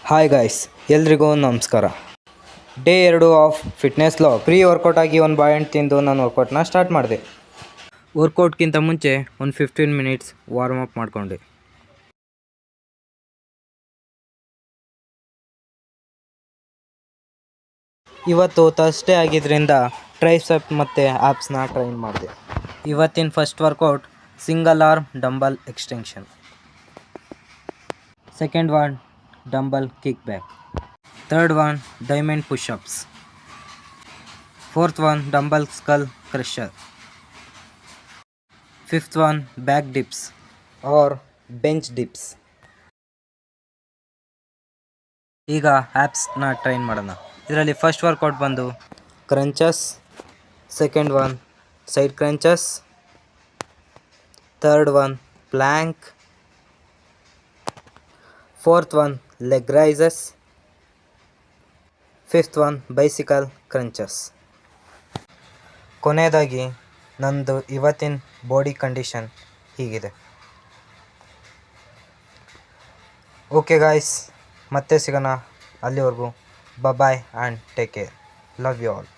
Hi guys, ಎಲ್ರಿಗೂ ನಮಸ್ಕಾರ. Day 2 of fitness ಲಾ ಪ್ರೀ ವರ್ಕೌಟ್ ಆಗಿ ಒಂದು ಬಾಳೆಹಣ್ಣು ತಿಂದು ನಾನು ವರ್ಕೌಟ್ನ ಸ್ಟಾರ್ಟ್ ಮಾಡಿದೆ. ವರ್ಕೌಟ್ಗಿಂತ ಮುಂಚೆ ಒಂದು 15 ಮಿನಿಟ್ಸ್ ವಾರ್ಮ್ ಅಪ್ ಮಾಡಿಕೊಂಡೆ. ಇವತ್ತು ಥರ್ಸ್ಡೇ ಆಗಿದ್ದರಿಂದ ಟ್ರೈಸೆಪ್ ಮತ್ತು ಆಪ್ಸ್ನ ಟ್ರೈನ್ ಮಾಡಿದೆ. ಇವತ್ತಿನ first workout single arm dumbbell extension. Second one dumbbell kick back. Third one diamond pushups. Fourth one dumbbell skull crusher. Fifth one back dips or bench dips. ಈಗ ಆ್ಯಪ್ಸ್ನ train ಮಾಡೋಣ. ಇದರಲ್ಲಿ first workout ಬಂದು crunches, second one side crunches, third one plank, fourth one leg raises, fifth one bicycle crunches. ಕೊನೆಯದಾಗಿ ನಂದು ಇವತ್ತಿನ body condition ಹೀಗಿದೆ. Okay guys, ಮತ್ತೆ ಸಿಗೋಣ. ಅಲ್ಲಿವರೆಗೂ bye and take care. Love you all.